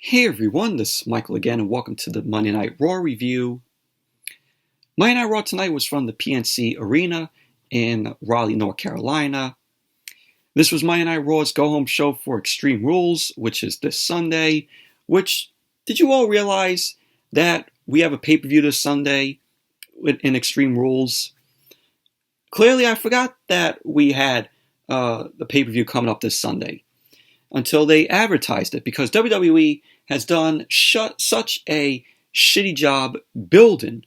Hey everyone, this is Michael again, and welcome to the Monday Night Raw review. Monday Night Raw tonight was from the PNC Arena in Raleigh, North Carolina. This was Monday Night Raw's go-home show for Extreme Rules, which is this Sunday. Did you all realize that we have a pay-per-view this Sunday in Extreme Rules? Clearly, I forgot that we had the pay-per-view coming up this Sunday until they advertised it, because WWE has done such a shitty job building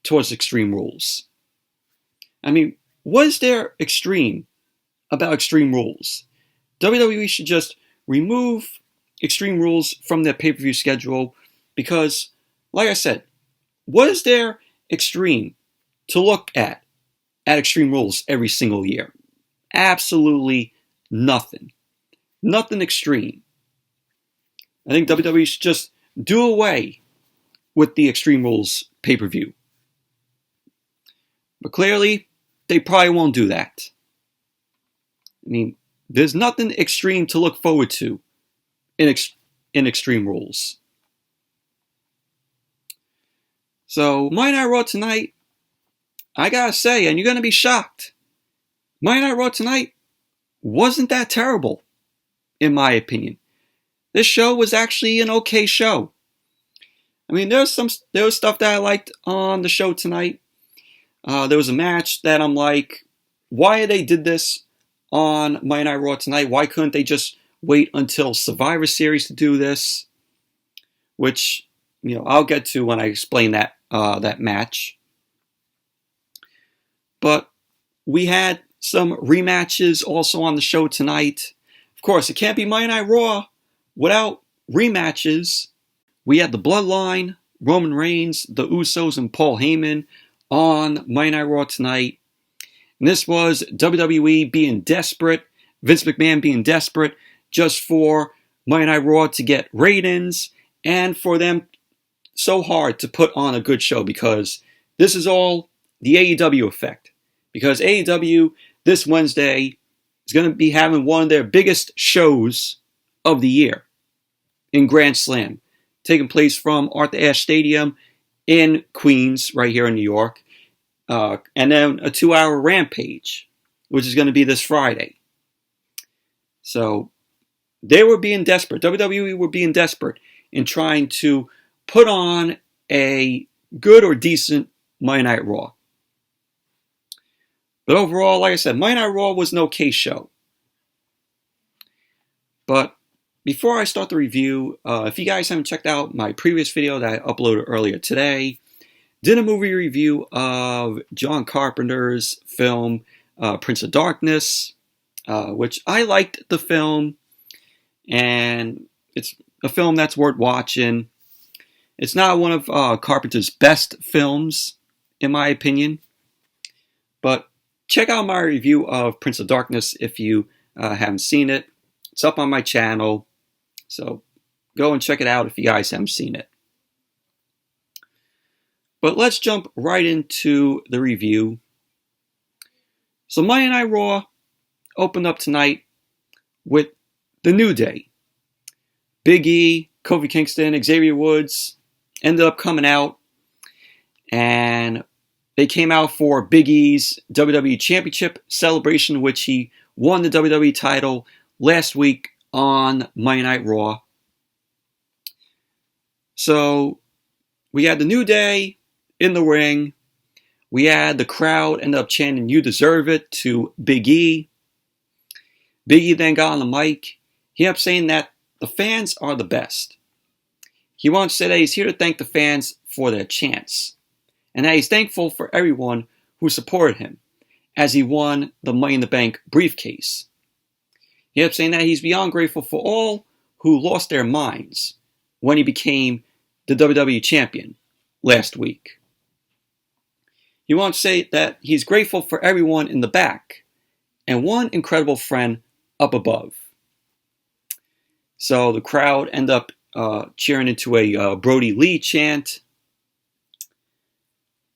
towards Extreme Rules. I mean, what is there extreme about Extreme Rules? WWE should just remove Extreme Rules from their pay-per-view schedule, because, like I said, what is there extreme to look at Extreme Rules every single year? Absolutely nothing. Nothing extreme. I think WWE should just do away with the Extreme Rules pay-per-view. But clearly, they probably won't do that. I mean, there's nothing extreme to look forward to in Extreme Rules. So, Monday Night Raw tonight, I gotta say, and you're gonna be shocked, Monday Night Raw tonight wasn't that terrible, in my opinion. This show was actually an okay show. I mean, there was stuff that I liked on the show tonight. There was a match that I'm like, why they did this on Monday Night Raw tonight? Why couldn't they just wait until Survivor Series to do this? Which, I'll get to when I explain that match. But we had some rematches also on the show tonight. Of course, it can't be Monday Night Raw without rematches. We had the Bloodline, Roman Reigns, the Usos, and Paul Heyman on Monday Night Raw tonight. And this was WWE being desperate, Vince McMahon being desperate just for Monday Night Raw to get ratings and for them so hard to put on a good show, because this is all the AEW effect. Because AEW this Wednesday is going to be having one of their biggest shows of the year in Grand Slam, taking place from A.S.H Stadium in Queens, right here in New York, and then a 2-hour Rampage, which is going to be this Friday. So they were being desperate. WWE were being desperate in trying to put on a good or decent Monday Night Raw. But overall, like I said, Monday Night Raw was an okay show. But before I start the review, if you guys haven't checked out my previous video that I uploaded earlier today, did a movie review of John Carpenter's film, Prince of Darkness, which I liked the film, and it's a film that's worth watching. It's not one of Carpenter's best films, in my opinion, but check out my review of Prince of Darkness if you haven't seen it. It's up on my channel, so go and check it out if you guys haven't seen it. But let's jump right into the review. So Monday Night Raw opened up tonight with The New Day. Biggie, Kofi Kingston, Xavier Woods ended up coming out, and they came out for Biggie's WWE Championship celebration, which he won the WWE title last week on Monday Night Raw. So we had The New Day in the ring. We had the crowd end up chanting "You deserve it" to Big E. Big E then got on the mic. He ended up saying that the fans are the best. He once said that he's here to thank the fans for their chants, and that he's thankful for everyone who supported him as he won the Money in the Bank briefcase. He ended up saying that he's beyond grateful for all who lost their minds when he became the WWE champion last week. He wants to say that he's grateful for everyone in the back and one incredible friend up above. So the crowd ended up cheering into a Brody Lee chant.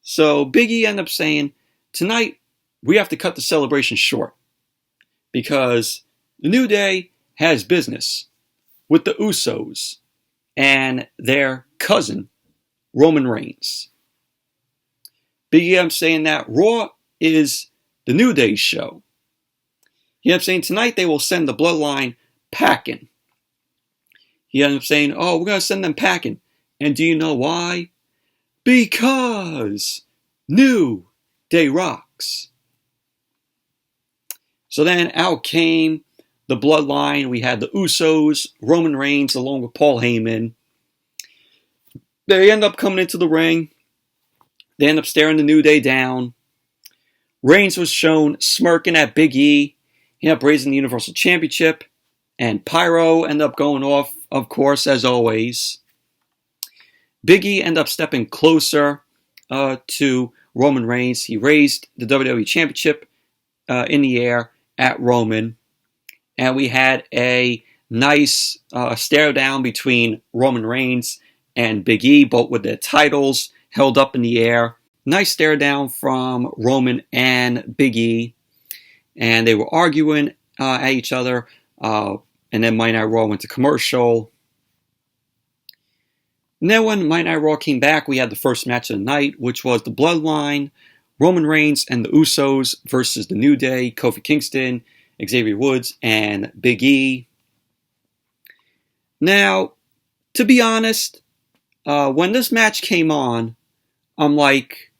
So Big E ended up saying, tonight we have to cut the celebration short because The New Day has business with the Usos, and their cousin, Roman Reigns. Biggie, I'm saying that Raw is the New Day's show. He ends up saying tonight they will send the Bloodline packing. He ends up saying, oh, we're going to send them packing. And do you know why? Because New Day rocks. So then out came the Bloodline. We had the Usos, Roman Reigns, along with Paul Heyman. They end up coming into the ring. They end up staring the New Day down. Reigns was shown smirking at Big E. He ended up raising the Universal Championship. And Pyro ended up going off, of course, as always. Big E ended up stepping closer to Roman Reigns. He raised the WWE Championship in the air at Roman. And we had a nice stare down between Roman Reigns and Big E, both with their titles held up in the air. Nice stare down from Roman and Big E. And they were arguing at each other. And then Monday Night Raw went to commercial. And then when Monday Night Raw came back, we had the first match of the night, which was the Bloodline, Roman Reigns and the Usos versus the New Day, Kofi Kingston, Xavier Woods, and Big E. Now, to be honest, when this match came on, I'm like,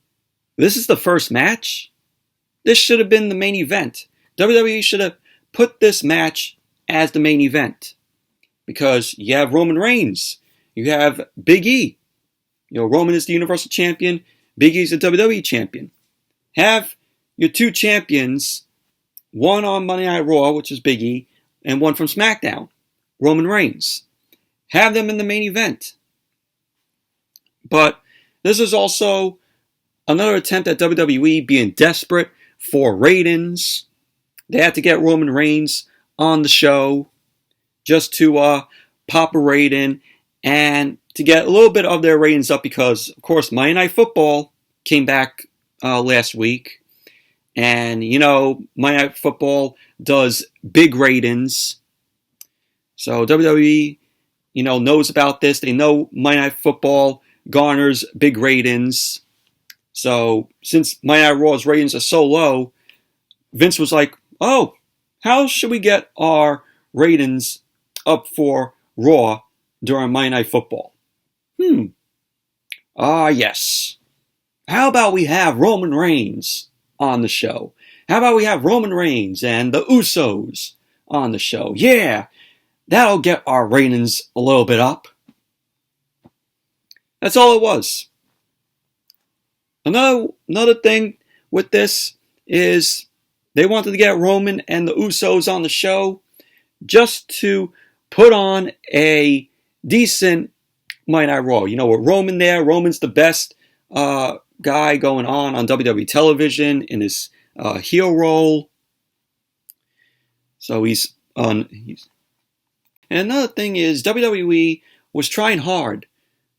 this is the first match? This should have been the main event. WWE should have put this match as the main event. Because you have Roman Reigns. You have Big E. You know, Roman is the Universal Champion. Big E is the WWE Champion. Have your two champions, one on Monday Night Raw, which is Big E, and one from SmackDown, Roman Reigns. Have them in the main event. But this is also another attempt at WWE being desperate for ratings. They had to get Roman Reigns on the show just to pop a rating and to get a little bit of their ratings up because, of course, Monday Night Football came back last week. And, you know, Monday Night Football does big ratings. So WWE, you know, knows about this. They know Monday Night Football garners big ratings. So since Monday Night Raw's ratings are so low, Vince was like, oh, how should we get our ratings up for Raw during Monday Night Football? Yes. How about we have Roman Reigns on the show? How about we have Roman Reigns and the Usos on the show? Yeah, that'll get our ratings a little bit up. That's all it was. Another thing with this is they wanted to get Roman and the Usos on the show just to put on a decent Monday Night Raw. You know, with Roman there, Roman's the best guy going on WWE television in his heel role. So he's on. And another thing is WWE was trying hard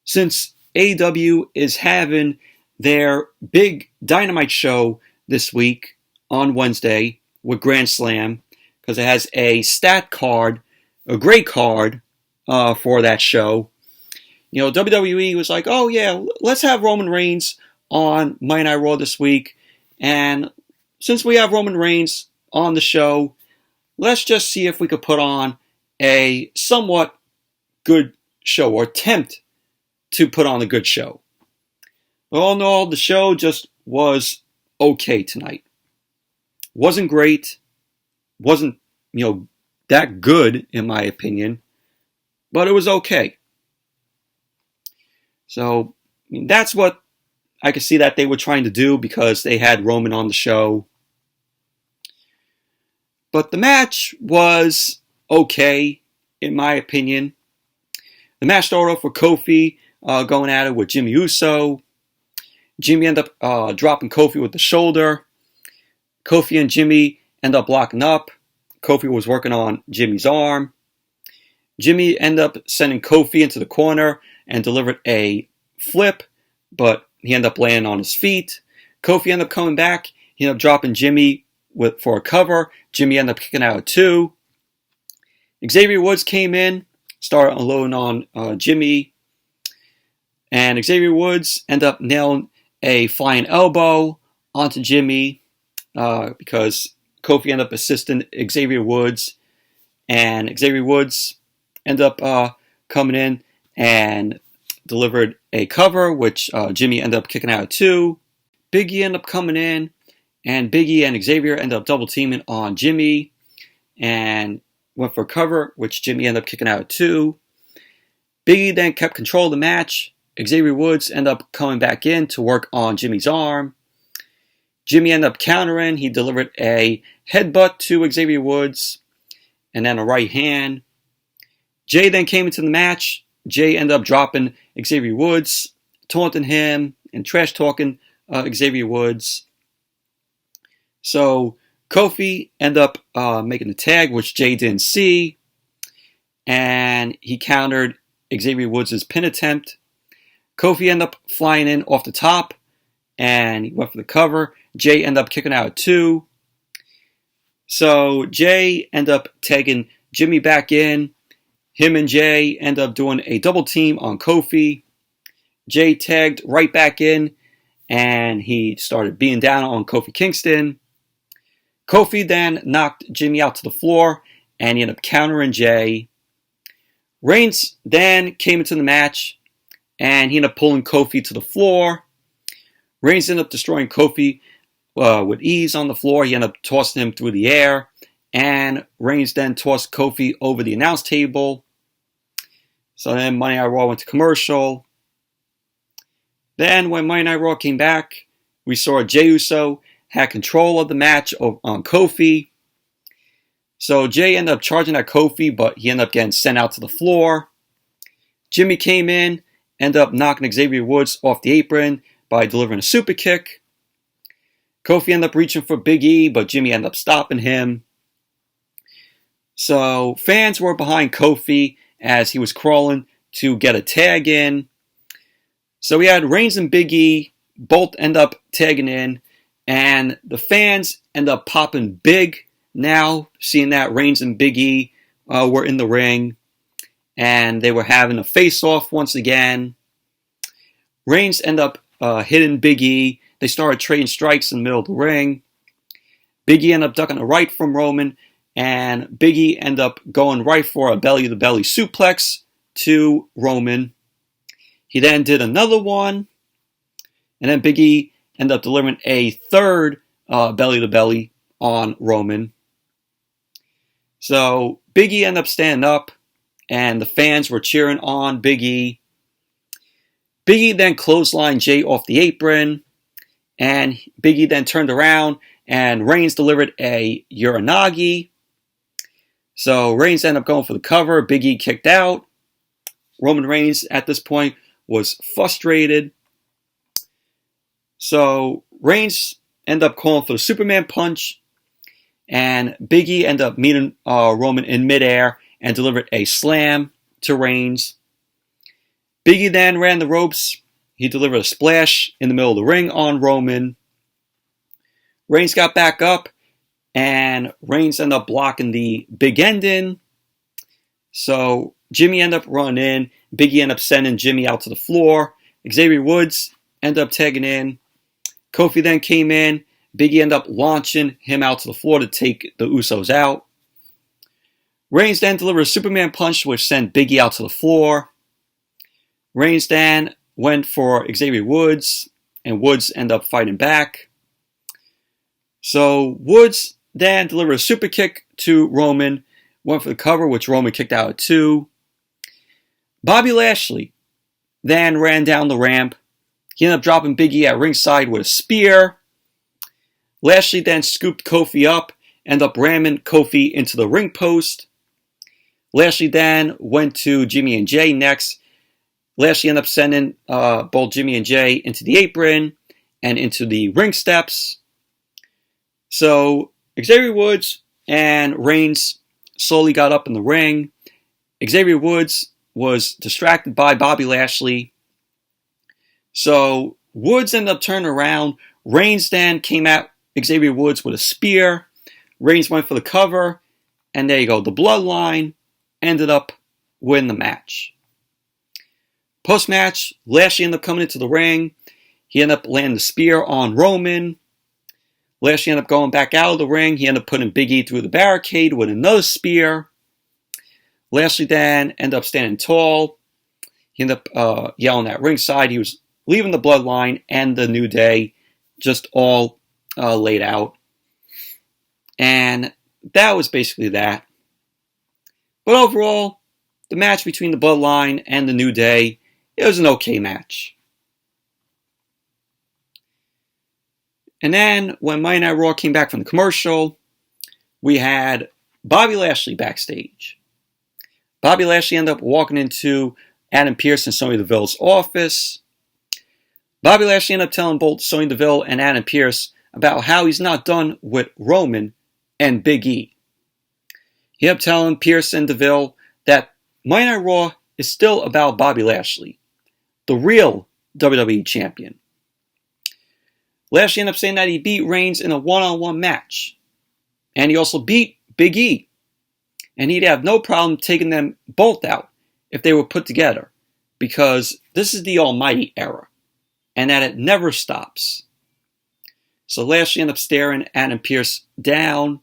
since AEW is having their big Dynamite show this week on Wednesday with Grand Slam because it has a stat card, a great card for that show. You know, WWE was like, oh yeah, let's have Roman Reigns on Monday Night Raw this week. And since we have Roman Reigns on the show, let's just see if we could put on a somewhat good show or attempt to put on a good show. All in all, the show just was okay tonight. Wasn't great. Wasn't, you know, that good in my opinion. But it was okay. So, I mean, that's what I could see that they were trying to do because they had Roman on the show. But the match was okay, in my opinion. The match started off with Kofi going at it with Jimmy Uso. Jimmy ended up dropping Kofi with the shoulder. Kofi and Jimmy end up locking up. Kofi was working on Jimmy's arm. Jimmy ended up sending Kofi into the corner and delivered a flip, but he ended up laying on his feet. Kofi ended up coming back. He ended up dropping Jimmy for a cover. Jimmy ended up kicking out at 2. Xavier Woods came in started unloading on Jimmy. And Xavier Woods ended up nailing a flying elbow onto Jimmy because Kofi ended up assisting Xavier Woods. And Xavier Woods ended up coming in and delivered a cover, which Jimmy ended up kicking out of 2. Biggie ended up coming in, and Biggie and Xavier ended up double teaming on Jimmy and went for a cover, which Jimmy ended up kicking out of 2. Biggie then kept control of the match. Xavier Woods ended up coming back in to work on Jimmy's arm. Jimmy ended up countering. He delivered a headbutt to Xavier Woods and then a right hand. Jay then came into the match. Jay ended up dropping Xavier Woods, taunting him and trash talking Xavier Woods. So Kofi ended up making the tag, which Jay didn't see, and he countered Xavier Woods' pin attempt. Kofi ended up flying in off the top, and he went for the cover. Jay ended up kicking out at 2. So Jay ended up tagging Jimmy back in. Him and Jay ended up doing a double team on Kofi. Jay tagged right back in, and he started beating down on Kofi Kingston. Kofi then knocked Jimmy out to the floor, and he ended up countering Jay. Reigns then came into the match, and he ended up pulling Kofi to the floor. Reigns ended up destroying Kofi with ease on the floor. He ended up tossing him through the air, and Reigns then tossed Kofi over the announce table. So then Monday Night Raw went to commercial. Then when Monday Night Raw came back, we saw Jey Uso had control of the match on Kofi. So Jay ended up charging at Kofi, but he ended up getting sent out to the floor. Jimmy came in, ended up knocking Xavier Woods off the apron by delivering a super kick. Kofi ended up reaching for Big E, but Jimmy ended up stopping him. So fans were behind Kofi as he was crawling to get a tag in. So we had Reigns and Big E both end up tagging in, and the fans end up popping big now, seeing that Reigns and Big E were in the ring, and they were having a face-off once again. Reigns ended up hitting Big E. They started trading strikes in the middle of the ring. Big E ended up ducking a right from Roman, and Big E ended up going right for a belly-to-belly suplex to Roman. He then did another one, and then Big E ended up delivering a third belly-to-belly on Roman. So Big E ended up standing up, and the fans were cheering on Big E. Big E then clotheslined Jay off the apron, and Big E then turned around, and Reigns delivered a Uranagi. So Reigns ended up going for the cover. Big E kicked out. Roman Reigns at this point was frustrated. So Reigns ended up calling for the Superman punch, and Big E ended up meeting Roman in midair and delivered a slam to Reigns. Big E then ran the ropes. He delivered a splash in the middle of the ring on Roman. Reigns got back up, and Reigns ended up blocking the big ending. So Jimmy ended up running in. Big E ended up sending Jimmy out to the floor. Xavier Woods ended up tagging in. Kofi then came in. Big E ended up launching him out to the floor to take the Usos out. Reigns then delivered a Superman punch, which sent Big E out to the floor. Reigns then went for Xavier Woods, and Woods ended up fighting back. So Woods then delivered a super kick to Roman, went for the cover, which Roman kicked out at 2. Bobby Lashley then ran down the ramp. He ended up dropping Big E at ringside with a spear. Lashley then scooped Kofi up, ended up ramming Kofi into the ring post. Lashley then went to Jimmy and Jay next. Lashley ended up sending both Jimmy and Jay into the apron and into the ring steps. So Xavier Woods and Reigns slowly got up in the ring. Xavier Woods was distracted by Bobby Lashley. So Woods ended up turning around. Reigns then came at Xavier Woods with a spear. Reigns went for the cover. And there you go. The Bloodline ended up win the match. Post-match, Lashley ended up coming into the ring. He ended up landing the spear on Roman. Lashley ended up going back out of the ring. He ended up putting Biggie through the barricade with another spear. Lashley then ended up standing tall. He ended up yelling at ringside. He was leaving the Bloodline and the New Day just all laid out. And that was basically that. But overall, the match between the Bloodline and the New Day, it was an okay match. And then when Monday Night Raw came back from the commercial, we had Bobby Lashley backstage. Bobby Lashley ended up walking into Adam Pearce and Sonya Deville's office. Bobby Lashley ended up telling both Sonya Deville and Adam Pearce about how he's not done with Roman and Big E. He ended up telling Pearce and Deville that Monday Night Raw is still about Bobby Lashley, the real WWE champion. Lashley ended up saying that he beat Reigns in a one-on-one match. And he also beat Big E. And he'd have no problem taking them both out if they were put together. Because this is the almighty era. And that it never stops. So Lashley ended up staring Adam Pearce down.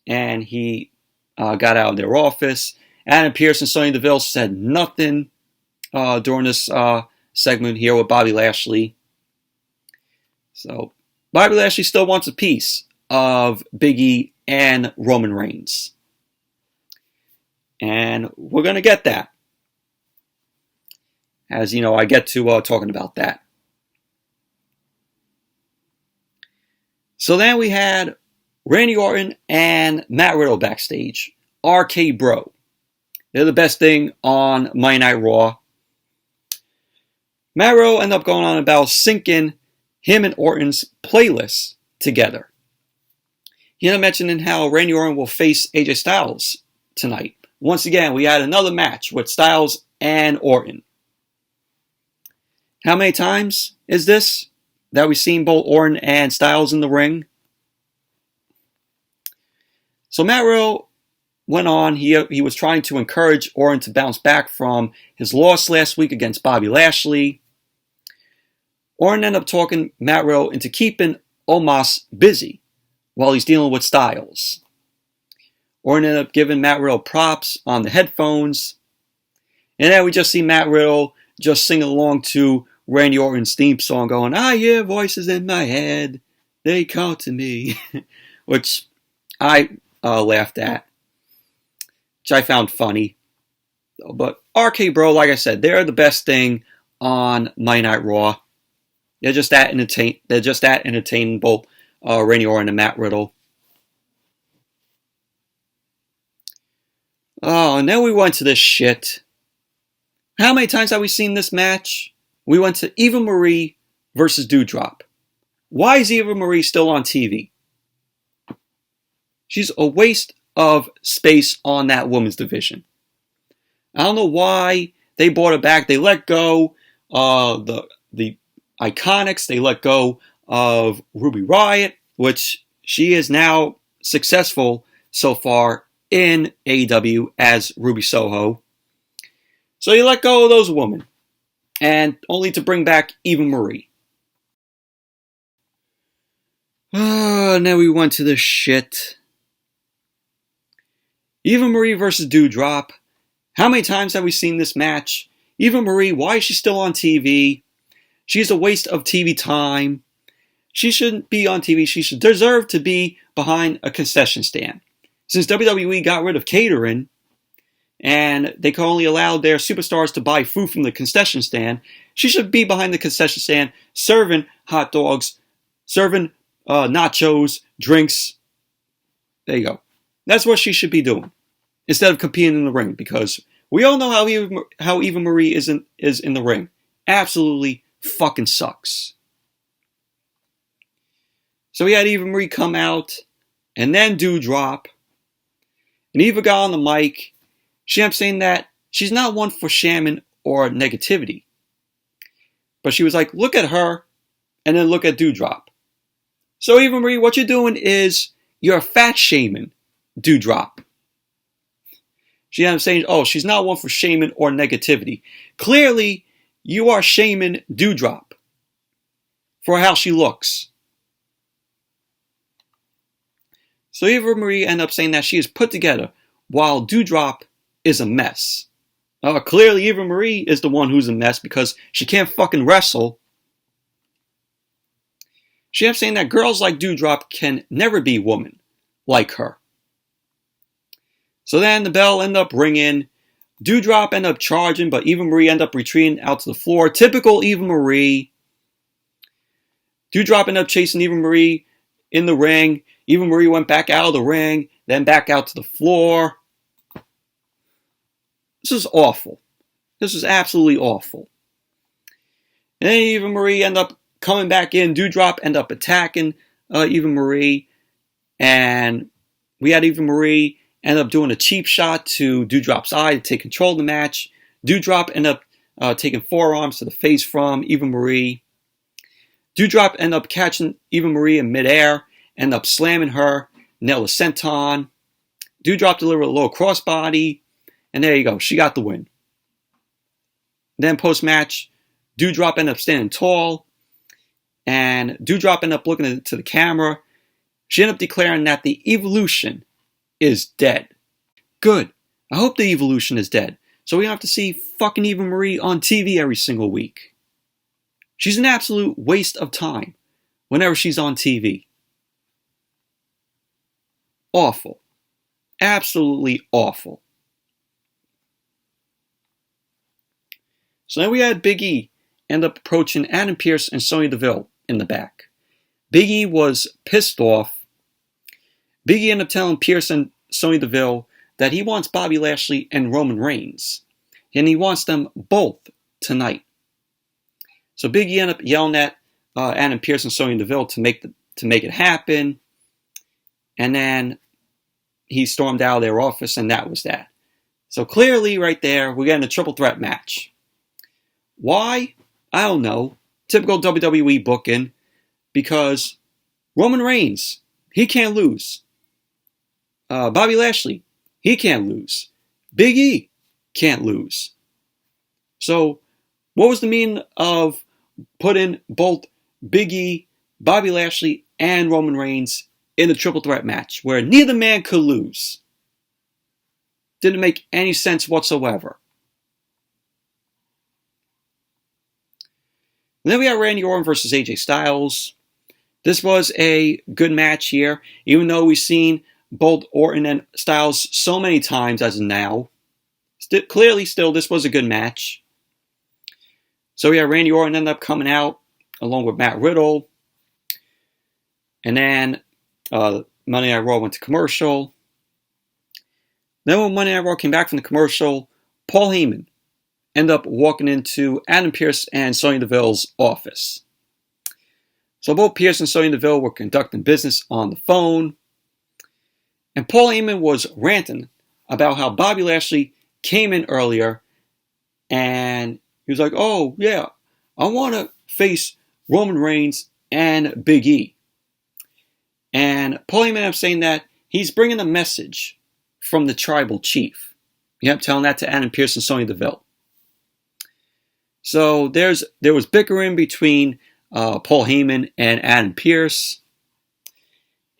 And he got out of their office. Adam Pearce and Sonya Deville said nothing during this segment here with Bobby Lashley. So, Bobby Lashley still wants a piece of Big E and Roman Reigns. And we're going to get that. As you know, I get to talking about that. So then we had Randy Orton and Matt Riddle backstage. RK Bro. They're the best thing on Monday Night Raw. Matt Riddle ended up going on about syncing him and Orton's playlists together. He ended up mentioning how Randy Orton will face AJ Styles tonight. Once again, we had another match with Styles and Orton. How many times is this that we've seen both Orton and Styles in the ring? So Matt Riddle went on. He was trying to encourage Orton to bounce back from his loss last week against Bobby Lashley. Orton ended up talking Matt Riddle into keeping Omos busy while he's dealing with Styles. Orton ended up giving Matt Riddle props on the headphones. And then we just see Matt Riddle just singing along to Randy Orton's theme song going, I hear voices in my head, they call to me. Which I laughed at. Which I found funny. But RK Bro, like I said, they're the best thing on Monday Night Raw. They're just that entertaining, both Randy Orton and Matt Riddle. Oh, and then we went to this shit. How many times have we seen this match? We went to Eva Marie versus Doudrop. Why is Eva Marie still on TV? She's a waste of space on that women's division. I don't know why they brought her back. They let go the Iconics. They let go of Ruby Riott, which she is now successful so far in AEW as Ruby Soho. So you let go of those women, and only to bring back Eva Marie. And then we went to this shit. Eva Marie versus Doudrop. How many times have we seen this match? Eva Marie, why is she still on TV? She's a waste of TV time. She shouldn't be on TV. She should deserve to be behind a concession stand. Since WWE got rid of catering, and they can only allow their superstars to buy food from the concession stand, she should be behind the concession stand serving hot dogs, serving nachos, drinks. There you go. That's what she should be doing instead of competing in the ring, because we all know how Eva Marie is in the ring. Absolutely fucking sucks. So we had Eva Marie come out, and then Doudrop, and Eva got on the mic. She ended up saying that she's not one for shamming or negativity, but she was like, look at her, and then look at Doudrop. So Eva Marie, what you're doing is you're fat shaming Doudrop. She ended up saying, oh, she's not one for shaming or negativity. Clearly, you are shaming Doudrop for how she looks. So Eva Marie ended up saying that she is put together while Doudrop is a mess. Clearly, Eva Marie is the one who's a mess because she can't fucking wrestle. She ended up saying that girls like Doudrop can never be women like her. So then the bell ended up ringing. Doudrop ended up charging, but Eva Marie ended up retreating out to the floor. Typical Eva Marie. Doudrop ended up chasing Eva Marie in the ring. Eva Marie went back out of the ring, then back out to the floor. This is awful. This is absolutely awful. And then Eva Marie ended up coming back in. Doudrop ended up attacking Eva Marie. And we had Eva Marie end up doing a cheap shot to Doudrop's eye to take control of the match. Doudrop ended up taking forearms to the face from Eva Marie. Doudrop ended up catching Eva Marie in midair, ended up slamming her, nailed a senton. Doudrop delivered a little crossbody, and there you go. She got the win. Then post-match, Doudrop ended up standing tall, and Doudrop ended up looking to the camera. She ended up declaring that the Evolution is dead. Good. I hope the Evolution is dead, so we don't have to see fucking Eva Marie on TV every single week. She's an absolute waste of time whenever she's on TV. Awful. Absolutely awful. So then we had Biggie end up approaching Adam Pearce and Sonya Deville in the back. Biggie was pissed off. Biggie ended up telling Pearce and Sonya Deville that he wants Bobby Lashley and Roman Reigns. And he wants them both tonight. So Biggie ended up yelling at Adam Pearce and Sonya Deville to make it happen. And then he stormed out of their office, and that was that. So clearly, right there, we're getting a triple threat match. Why? I don't know. Typical WWE booking. Because Roman Reigns, he can't lose. Bobby Lashley, he can't lose. Big E can't lose. So, what was the meaning of putting both Big E, Bobby Lashley, and Roman Reigns in a triple threat match where neither man could lose? Didn't make any sense whatsoever. And then we had Randy Orton versus AJ Styles. This was a good match here, even though we've seen both Orton and Styles so many times as of now. Clearly, still, this was a good match. So yeah, Randy Orton ended up coming out along with Matt Riddle. And then Monday Night Raw went to commercial. Then when Monday Night Raw came back from the commercial, Paul Heyman ended up walking into Adam Pearce and Sonya Deville's office. So both Pearce and Sonya Deville were conducting business on the phone. And Paul Heyman was ranting about how Bobby Lashley came in earlier and he was like, oh, yeah, I want to face Roman Reigns and Big E. And Paul Heyman ended up saying that he's bringing a message from the tribal chief. Yep, telling that to Adam Pearce and Sonya Deville. So there was bickering between Paul Heyman and Adam Pearce.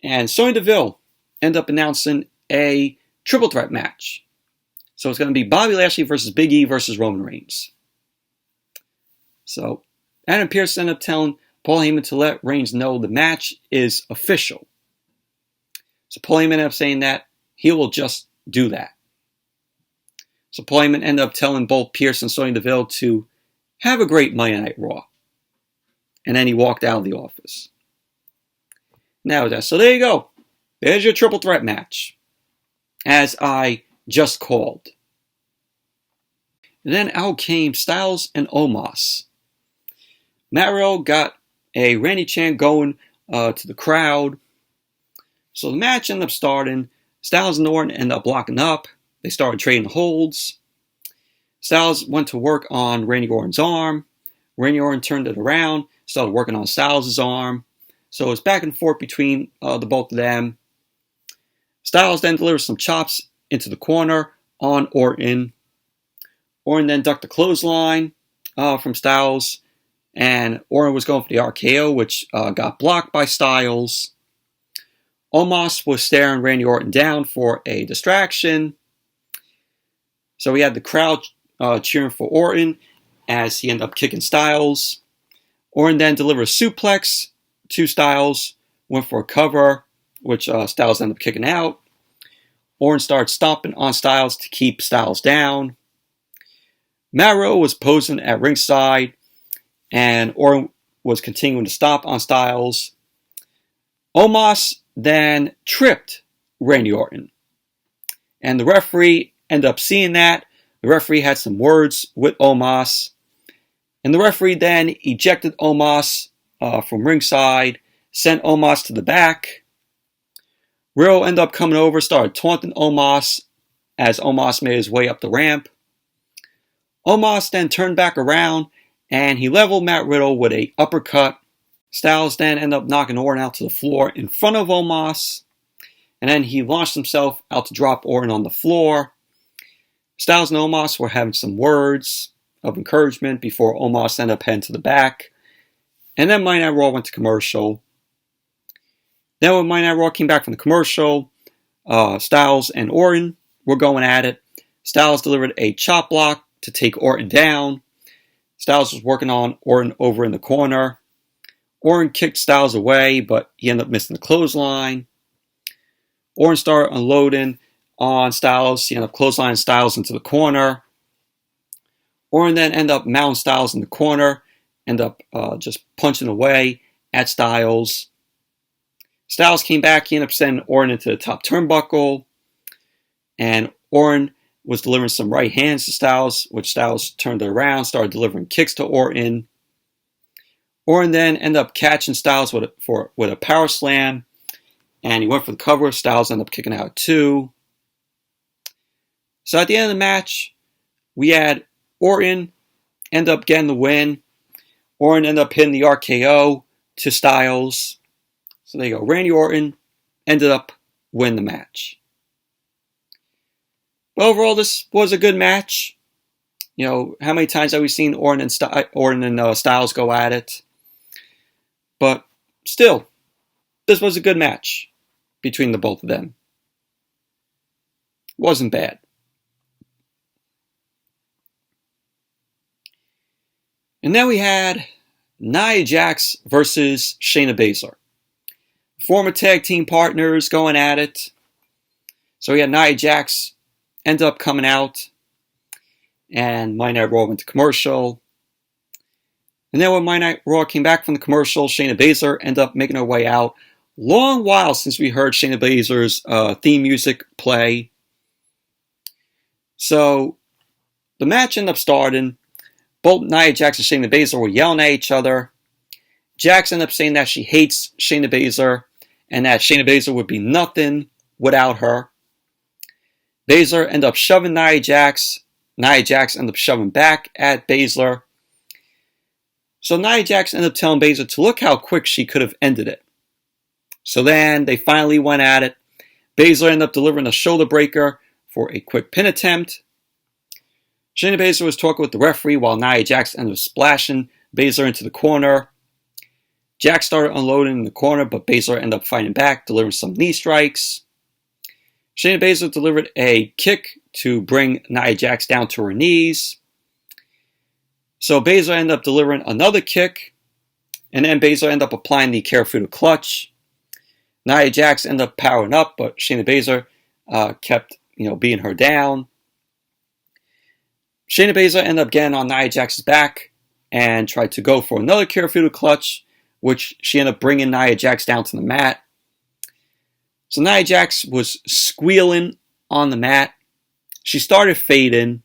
And Sonya Deville ended up announcing a triple threat match. So it's going to be Bobby Lashley versus Big E versus Roman Reigns. So Adam Pearce ended up telling Paul Heyman to let Reigns know the match is official. So Paul Heyman ended up saying that he will just do that. So Paul Heyman ended up telling both Pearce and Sonya Deville to have a great Monday Night Raw. And then he walked out of the office. So there you go. There's your triple threat match. As I just called. And then out came Styles and Omos. Matt Riddle got a Randy chant going to the crowd. So the match ended up starting. Styles and Orton ended up blocking up. They started trading holds. Styles went to work on Randy Orton's arm. Randy Orton turned it around, started working on Styles' arm. So it's back and forth between the both of them. Styles then delivers some chops into the corner on Orton. Orton then ducked the clothesline from Styles, and Orton was going for the RKO, which got blocked by Styles. Omos was staring Randy Orton down for a distraction. So we had the crowd cheering for Orton as he ended up kicking Styles. Orton then delivered a suplex to Styles, went for a cover, which Styles ended up kicking out. Orton started stomping on Styles to keep Styles down. Matt Riddle was posing at ringside, and Orton was continuing to stomp on Styles. Omos then tripped Randy Orton, and the referee ended up seeing that. The referee had some words with Omos, and the referee then ejected Omos from ringside, sent Omos to the back. Riddle ended up coming over, started taunting Omos as Omos made his way up the ramp. Omos then turned back around and he leveled Matt Riddle with an uppercut. Styles then ended up knocking Orton out to the floor in front of Omos, and then he launched himself out to drop Orton on the floor. Styles and Omos were having some words of encouragement before Omos ended up heading to the back. And then Monday Night Raw went to commercial. Then when Monday Night Raw came back from the commercial, Styles and Orton were going at it. Styles delivered a chop block to take Orton down. Styles was working on Orton over in the corner. Orton kicked Styles away, but he ended up missing the clothesline. Orton started unloading on Styles. He ended up clotheslining Styles into the corner. Orton then ended up mounting Styles in the corner, ended up just punching away at Styles. Styles came back. He ended up sending Orton into the top turnbuckle, and Orton was delivering some right hands to Styles, which Styles turned it around, started delivering kicks to Orton. Orton then ended up catching Styles with a power slam, and he went for the cover. Styles ended up kicking out too. So at the end of the match, we had Orton end up getting the win. Orton ended up hitting the RKO to Styles. So there you go. Randy Orton ended up winning the match. But overall, this was a good match. You know, how many times have we seen Orton and Styles go at it? But still, this was a good match between the both of them. Wasn't bad. And then we had Nia Jax versus Shayna Baszler. Former tag team partners going at it. So we had Nia Jax end up coming out, and Monday Night Raw went to commercial. And then when Monday Night Raw came back from the commercial, Shayna Baszler ended up making her way out. Long while since we heard Shayna Baszler's theme music play. So the match ended up starting. Both Nia Jax and Shayna Baszler were yelling at each other. Jax ended up saying that she hates Shayna Baszler and that Shayna Baszler would be nothing without her. Baszler ended up shoving Nia Jax. Nia Jax ended up shoving back at Baszler. So Nia Jax ended up telling Baszler to look how quick she could have ended it. So then they finally went at it. Baszler ended up delivering a shoulder breaker for a quick pin attempt. Shayna Baszler was talking with the referee while Nia Jax ended up splashing Baszler into the corner. Jax started unloading in the corner, but Baszler ended up fighting back, delivering some knee strikes. Shayna Baszler delivered a kick to bring Nia Jax down to her knees. So Baszler ended up delivering another kick, and then Baszler ended up applying the Karafuda clutch. Nia Jax ended up powering up, but Shayna Baszler kept beating her down. Shayna Baszler ended up getting on Nia Jax's back and tried to go for another Karafuda clutch, which she ended up bringing Nia Jax down to the mat. So Nia Jax was squealing on the mat. She started fading,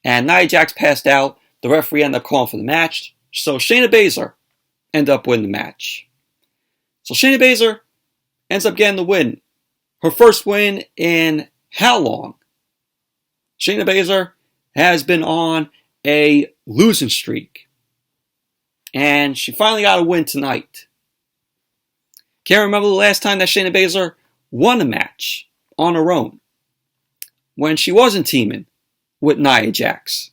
and Nia Jax passed out. The referee ended up calling for the match. So Shayna Baszler ended up winning the match. So Shayna Baszler ends up getting the win. Her first win in how long? Shayna Baszler has been on a losing streak, and she finally got a win tonight. Can't remember the last time that Shayna Baszler won a match on her own. when she wasn't teaming with Nia Jax.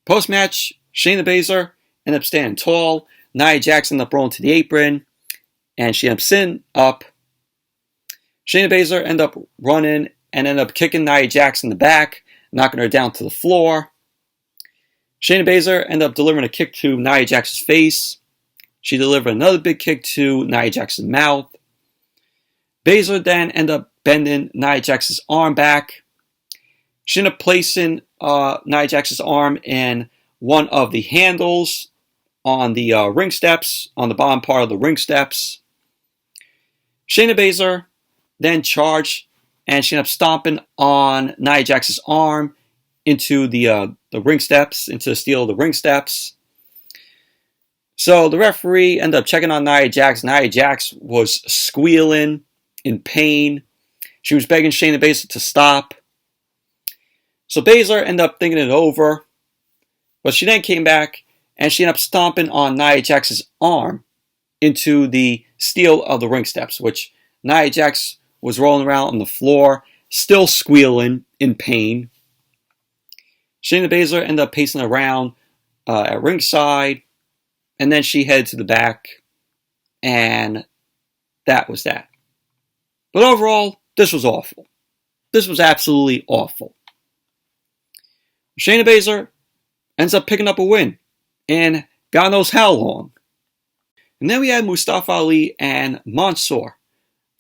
Post-match, Shayna Baszler ended up standing tall. Nia Jax ended up rolling to the apron, and she ended up sitting up. Shayna Baszler ended up running and ended up kicking Nia Jax in the back, knocking her down to the floor. Shayna Baszler ended up delivering a kick to Nia Jax's face. She delivered another big kick to Nia Jax's mouth. Baszler then ended up bending Nia Jax's arm back. She ended up placing Nia Jax's arm in one of the handles on the ring steps, on the bottom part of the ring steps. Shayna Baszler then charged, and she ended up stomping on Nia Jax's arm into the ring steps, into the steel of the ring steps. So the referee ended up checking on Nia Jax. Nia Jax was squealing in pain. She was begging Shayna Baszler to stop. So Baszler ended up thinking it over, but she then came back and she ended up stomping on Nia Jax's arm into the steel of the ring steps, which Nia Jax was rolling around on the floor, still squealing in pain. Shayna Baszler ended up pacing around at ringside, and then she headed to the back, and that was that. But overall, this was awful. This was absolutely awful. Shayna Baszler ends up picking up a win in God knows how long. And then we had Mustafa Ali and Mansoor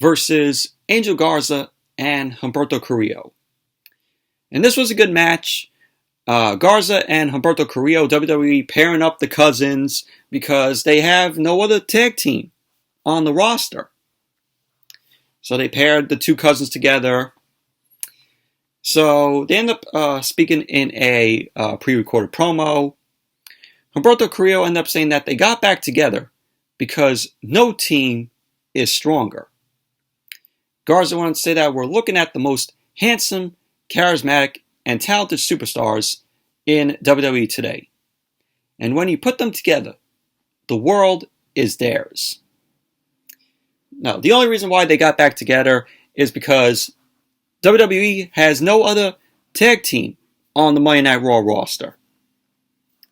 versus Angel Garza and Humberto Carrillo. And this was a good match. Garza and Humberto Carrillo, WWE pairing up the cousins because they have no other tag team on the roster. So they paired the two cousins together. So they end up speaking in a pre-recorded promo. Humberto Carrillo ended up saying that they got back together because no team is stronger. Garza wanted to say that we're looking at the most handsome, charismatic, and talented superstars in WWE today. And when you put them together, the world is theirs. Now, the only reason why they got back together is because WWE has no other tag team on the Monday Night Raw roster.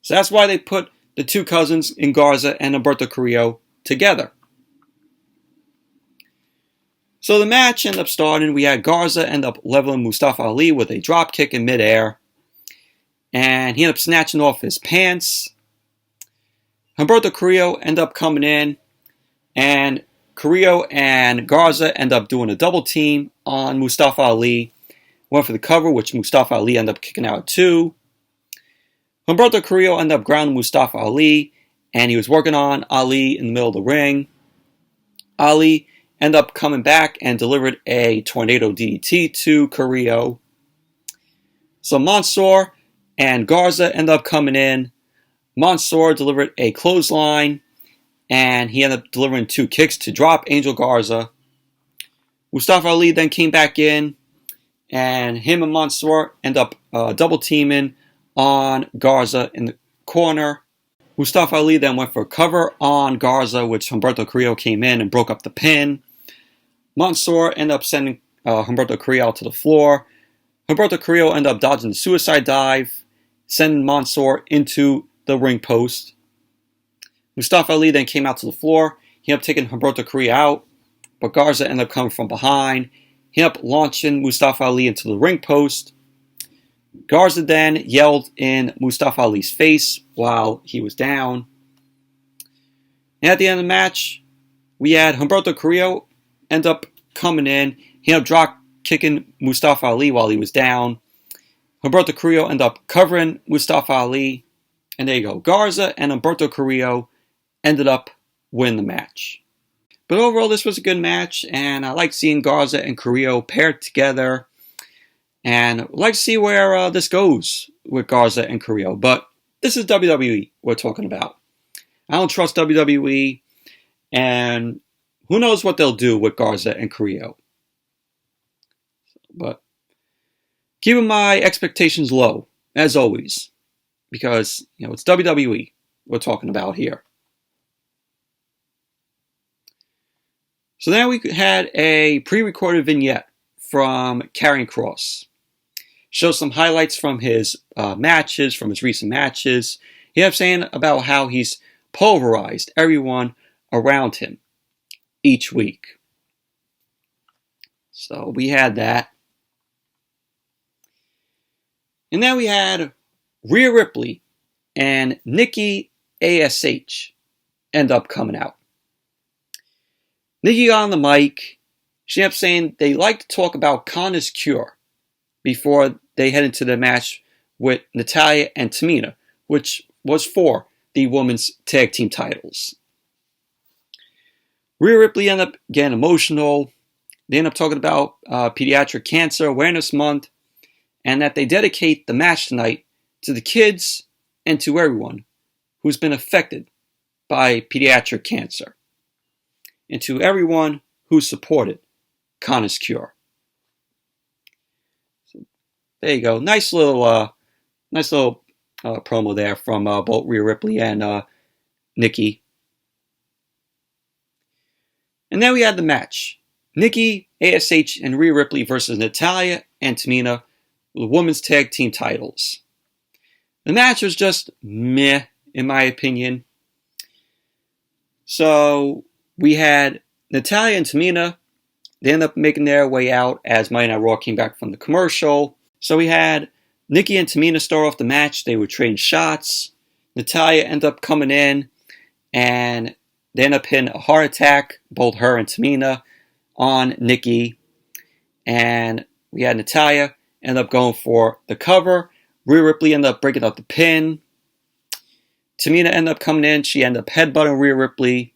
So that's why they put the two cousins in Garza and Humberto Carrillo together. So the match ended up starting. We had Garza end up leveling Mustafa Ali with a drop kick in midair. And he ended up snatching off his pants. Humberto Carrillo ended up coming in. And Carrillo and Garza end up doing a double team on Mustafa Ali. Went for the cover, which Mustafa Ali ended up kicking out too. Humberto Carrillo ended up grounding Mustafa Ali. And he was working on Ali in the middle of the ring. Ali ended up coming back and delivered a tornado DDT to Carrillo. So Mansoor and Garza ended up coming in. Mansoor delivered a clothesline, and he ended up delivering two kicks to drop Angel Garza. Mustafa Ali then came back in, and him and Mansoor end up double teaming on Garza in the corner. Mustafa Ali then went for a cover on Garza, which Humberto Carrillo came in and broke up the pin. Mansoor ended up sending Humberto Carrillo out to the floor. Humberto Carrillo ended up dodging the suicide dive, sending Mansoor into the ring post. Mustafa Ali then came out to the floor. He ended up taking Humberto Carrillo out, but Garza ended up coming from behind. He ended up launching Mustafa Ali into the ring post. Garza then yelled in Mustafa Ali's face while he was down. And at the end of the match, we had Humberto Carrillo end up coming in. He ended up drop kicking Mustafa Ali while he was down. Humberto Carrillo ended up covering Mustafa Ali. And there you go. Garza and Humberto Carrillo ended up winning the match. But overall, this was a good match. And I like seeing Garza and Carrillo paired together. And I'd like to see where this goes with Garza and Carrillo. But this is WWE we're talking about. I don't trust WWE. And who knows what they'll do with Garza and Carrillo. But keeping my expectations low, as always. Because, it's WWE we're talking about here. So then we had a pre-recorded vignette from Karrion Kross. Shows some highlights from his matches, from his recent matches. He kept saying about how he's pulverized everyone around him each week. So we had that. And then we had Rhea Ripley and Nikki A.S.H. end up coming out. Nikki got on the mic. She kept saying they like to talk about Connor's cure before they head into the match with Natalya and Tamina, which was for the women's tag team titles. Rhea Ripley ended up getting emotional. They end up talking about Pediatric Cancer Awareness Month and that they dedicate the match tonight to the kids and to everyone who's been affected by pediatric cancer and to everyone who supported Connor's cure. So, there you go. Nice little promo there from both Rhea Ripley and Nikki. And then we had the match. Nikki, A.S.H, and Rhea Ripley versus Natalya and Tamina with the women's tag team titles. The match was just meh, in my opinion. So we had Natalya and Tamina. They ended up making their way out as Monday Night Raw came back from the commercial. So we had Nikki and Tamina start off the match. They were trading shots. Natalya ended up coming in and they ended up hitting a heart attack, both her and Tamina, on Nikki. And we had Natalya end up going for the cover. Rhea Ripley ended up breaking up the pin. Tamina ended up coming in. She ended up headbutting Rhea Ripley.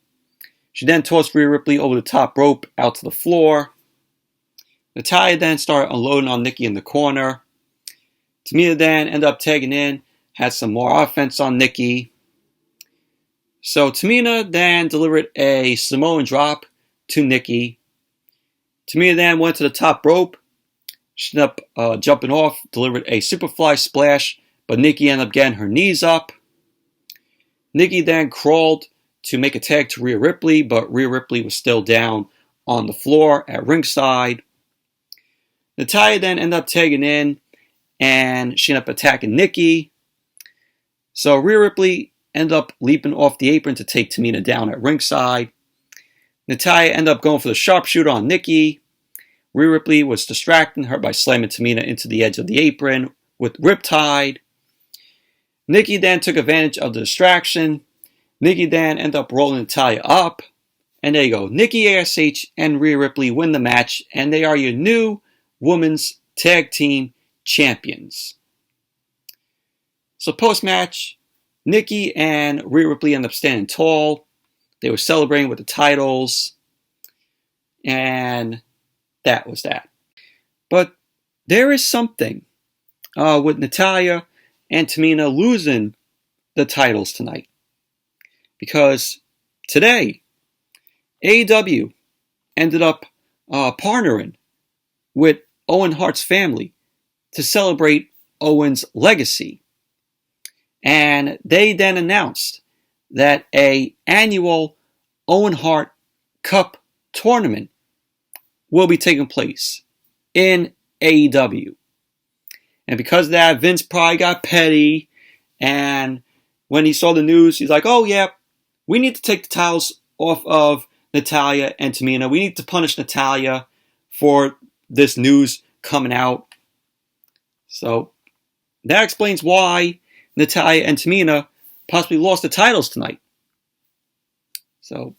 She then tossed Rhea Ripley over the top rope out to the floor. Natalya then started unloading on Nikki in the corner. Tamina then ended up tagging in, had some more offense on Nikki. So Tamina then delivered a Samoan drop to Nikki. Tamina then went to the top rope. She ended up jumping off, delivered a Superfly splash, but Nikki ended up getting her knees up. Nikki then crawled to make a tag to Rhea Ripley, but Rhea Ripley was still down on the floor at ringside. Natalya then ended up tagging in, and she ended up attacking Nikki. So Rhea Ripley ended up leaping off the apron to take Tamina down at ringside. Natalya ended up going for the sharpshooter on Nikki. Rhea Ripley was distracting her by slamming Tamina into the edge of the apron with Riptide. Nikki then took advantage of the distraction. Nikki then ended up rolling Natalya up. And there you go. Nikki A.S.H. and Rhea Ripley win the match. And they are your new women's tag team champions. So post-match, Nikki and Rhea Ripley end up standing tall. They were celebrating with the titles. And that was that. But there is something with Natalya and Tamina losing the titles tonight. Because today, AEW ended up partnering with Owen Hart's family to celebrate Owen's legacy. And they then announced that an annual Owen Hart Cup tournament will be taking place in AEW. And because of that, Vince probably got petty. And when he saw the news, he's like, oh yeah, we need to take the titles off of Natalya and Tamina. We need to punish Natalya for this news coming out. So that explains why Natalya and Tamina possibly lost the titles tonight. So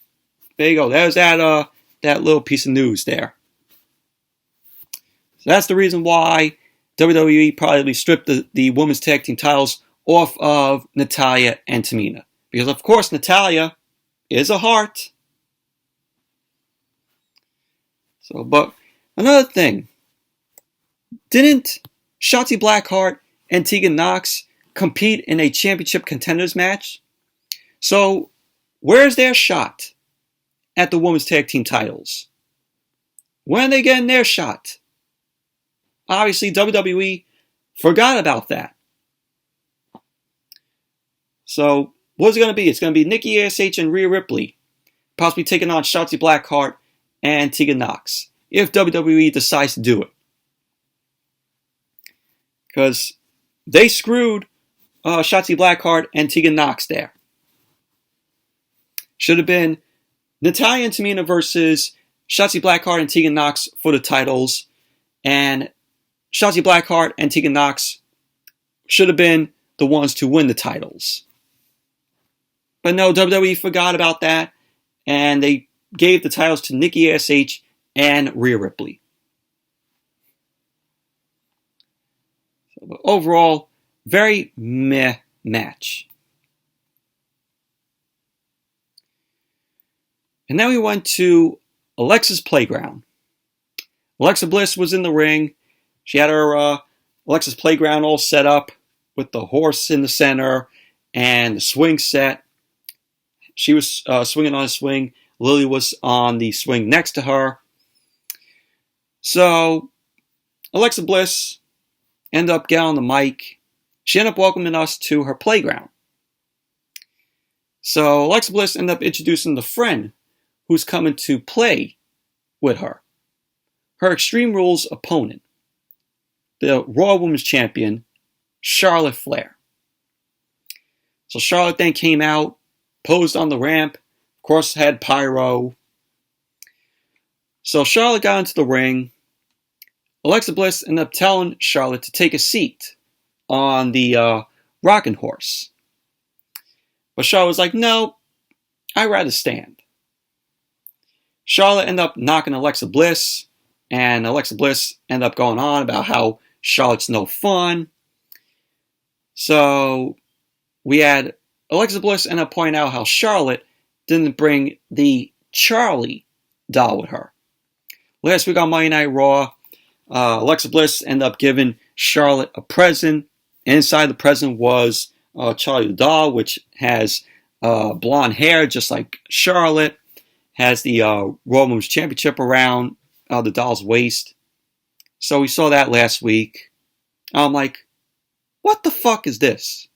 there you go. There's that little piece of news there. So that's the reason why WWE probably stripped the women's tag team titles off of Natalya and Tamina. Because of course Natalya is a Hart. So, but another thing. Didn't Shotzi Blackheart and Tegan Nox compete in a championship contenders match? So, where's their shot at the women's tag team titles? When are they getting their shot? Obviously, WWE forgot about that. So, what's it going to be? It's going to be Nikki A.S.H. and Rhea Ripley, possibly taking on Shotzi Blackheart and Tegan Nox. if WWE decides to do it. Because they screwed Shotzi Blackheart and Tegan Nox there. Should have been Natalya and Tomina versus Shotzi Blackheart and Tegan Nox for the titles. And Shotzi Blackheart and Tegan Nox should have been the ones to win the titles. But no, WWE forgot about that. And they gave the titles to Nikki, A.S.H, and Rhea Ripley. So, overall, very meh match. And then we went to Alexa's Playground. Alexa Bliss was in the ring. She had her Alexa's Playground all set up with the horse in the center and the swing set. She was swinging on a swing. Lily was on the swing next to her. So Alexa Bliss ended up getting on the mic. She ended up welcoming us to her playground. So Alexa Bliss ended up introducing the friend who's coming to play with her. Her Extreme Rules opponent, the Raw Women's Champion, Charlotte Flair. So Charlotte then came out, posed on the ramp, of course had pyro. So Charlotte got into the ring. Alexa Bliss ended up telling Charlotte to take a seat on the rocking horse. But Charlotte was like, no, I'd rather stand. Charlotte ended up knocking Alexa Bliss, and Alexa Bliss ended up going on about how Charlotte's no fun. So we had Alexa Bliss end up pointing out how Charlotte didn't bring the Charlie doll with her. Last week on Monday Night Raw, Alexa Bliss ended up giving Charlotte a present. Inside the present was Charlie the doll, which has blonde hair just like Charlotte. Has the Raw Women's Championship around the doll's waist. So we saw that last week. I'm like, what the fuck is this?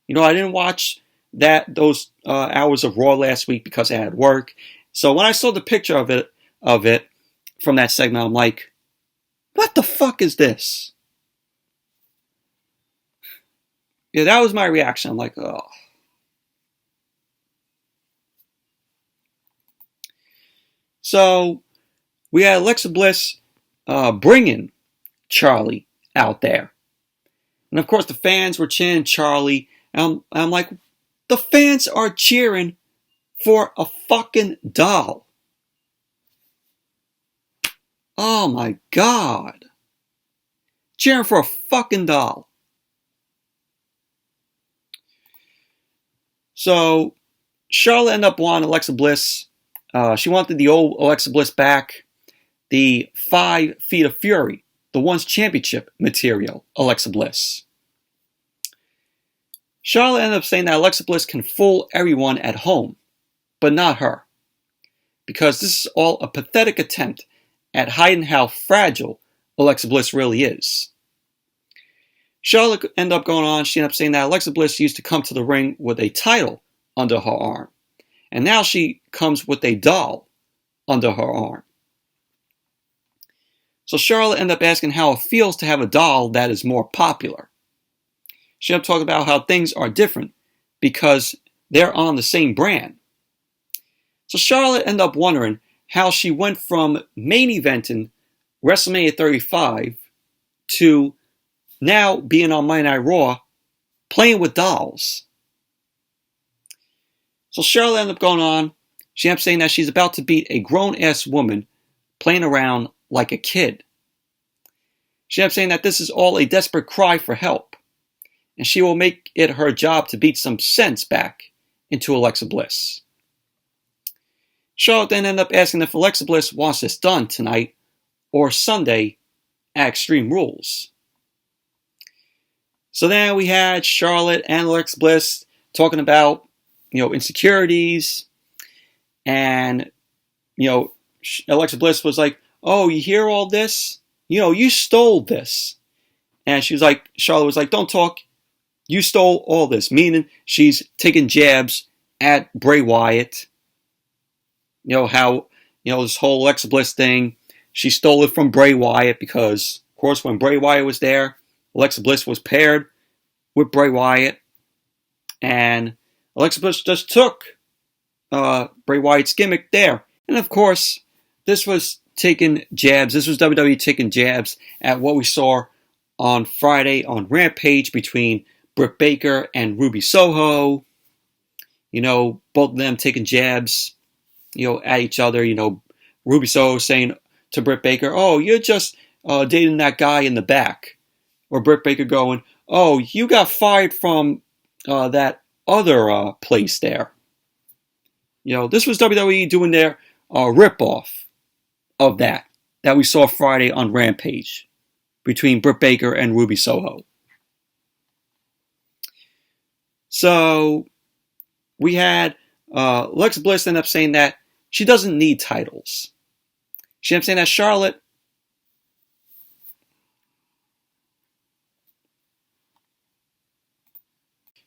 You know, I didn't watch those hours of Raw last week because I had work. So when I saw the picture of it from that segment, I'm like, what the fuck is this? Yeah, that was my reaction. I'm like, oh. So we had Alexa Bliss bringing Charlie out there. And of course the fans were cheering Charlie. And I'm like, the fans are cheering for a fucking doll. Oh my God. Cheering for a fucking doll. So Charlotte ended up wanting Alexa Bliss. She wanted the old Alexa Bliss back. The 5 Feet of Fury. The Once Championship material Alexa Bliss. Charlotte ended up saying that Alexa Bliss can fool everyone at home, but not her. Because this is all a pathetic attempt at hiding how fragile Alexa Bliss really is. Charlotte ended up going on, she ended up saying that Alexa Bliss used to come to the ring with a title under her arm. And now she comes with a doll under her arm. So Charlotte ended up asking how it feels to have a doll that is more popular. She ended up talking about how things are different because they're on the same brand. So Charlotte ended up wondering how she went from main eventing WrestleMania 35 to now being on Monday Night Raw playing with dolls. So Charlotte ended up going on. She ended up saying that she's about to beat a grown-ass woman playing around like a kid. She ended up saying that this is all a desperate cry for help. And she will make it her job to beat some sense back into Alexa Bliss. Charlotte then ended up asking if Alexa Bliss wants this done tonight or Sunday at Extreme Rules. So then we had Charlotte and Alexa Bliss talking about, insecurities. And, Alexa Bliss was like, oh, you hear all this? You stole this. And she was like, Charlotte was like, don't talk. You stole all this. Meaning she's taking jabs at Bray Wyatt. How, this whole Alexa Bliss thing. she stole it from Bray Wyatt because, of course, when Bray Wyatt was there, Alexa Bliss was paired with Bray Wyatt. And Alexa Bliss just took Bray Wyatt's gimmick there. And, of course, this was taking jabs. This was WWE taking jabs at what we saw on Friday on Rampage between Britt Baker and Ruby Soho. You know, both of them taking jabs, you know, at each other. You know, Ruby Soho saying to Britt Baker, "Oh, you're just dating that guy in the back." Or Britt Baker going, "Oh, you got fired from that other place there." You know, this was WWE doing their rip-off of that we saw Friday on Rampage between Britt Baker and Ruby Soho. So we had Alexa Bliss end up saying that she doesn't need titles. She ended up saying that Charlotte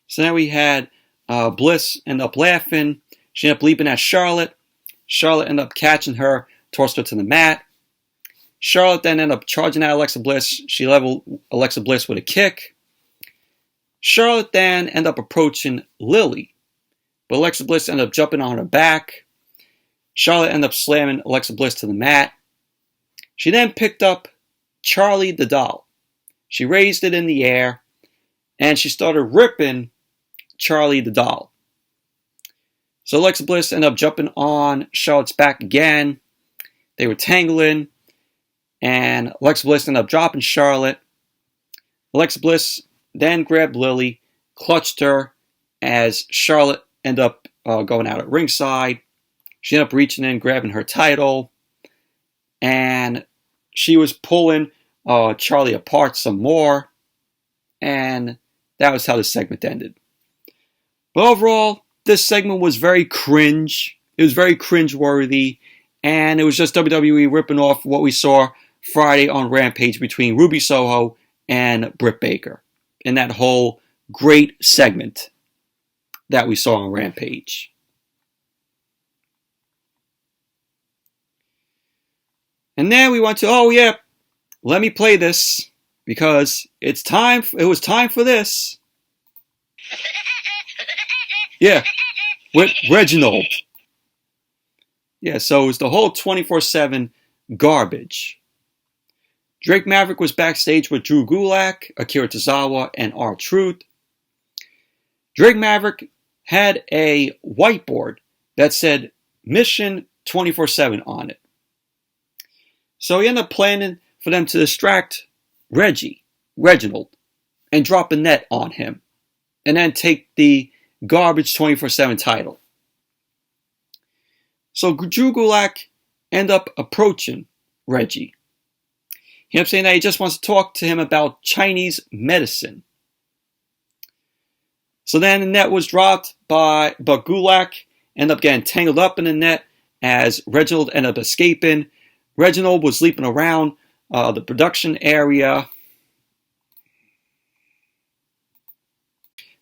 So now we had Bliss end up laughing. She ended up leaping at Charlotte. Charlotte ended up catching her, tossed her to the mat. Charlotte then ended up charging at Alexa Bliss. She leveled Alexa Bliss with a kick. Charlotte then ended up approaching Lily, but Alexa Bliss ended up jumping on her back. Charlotte ended up slamming Alexa Bliss to the mat. She then picked up Charlie the doll. She raised it in the air, and she started ripping Charlie the doll. So Alexa Bliss ended up jumping on Charlotte's back again. They were tangling, and Alexa Bliss ended up dropping Charlotte. Alexa Bliss then grabbed Lily, clutched her as Charlotte ended up going out at ringside. She ended up reaching in, grabbing her title, and she was pulling Charlie apart some more, and that was how the segment ended. But overall, this segment was very cringe. It was very cringe-worthy, and it was just WWE ripping off what we saw Friday on Rampage between Ruby Soho and Britt Baker in that whole great segment that we saw on Rampage. And then we went to, oh yeah, let me play this because it's time. It was time for this. Yeah, with Reginald. Yeah, so it was the whole 24/7 garbage. Drake Maverick was backstage with Drew Gulak, Akira Tozawa, and R-Truth. Drake Maverick had a whiteboard that said Mission 24/7 on it. So he ended up planning for them to distract Reginald, and drop a net on him, and then take the garbage 24/7 title. So Drew Gulak ended up approaching Reggie. He ended up saying that he just wants to talk to him about Chinese medicine. So then the net was dropped but Gulak ended up getting tangled up in the net as Reginald ended up escaping. Reginald was leaping around the production area.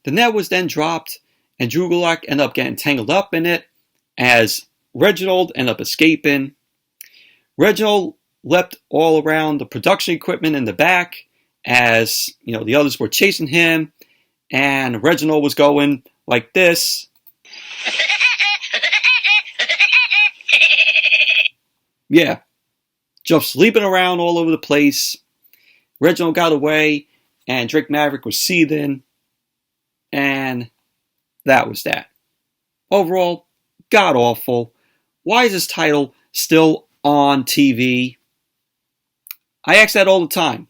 The net was then dropped, and Drew Gulak ended up getting tangled up in it as Reginald ended up escaping. Reginald leapt all around the production equipment in the back as the others were chasing him, and Reginald was going like this. Yeah, just leaping around all over the place. Reginald got away, and Drake Maverick was seething, and that was that. Overall, god awful. Why is this title still on TV? I ask that all the time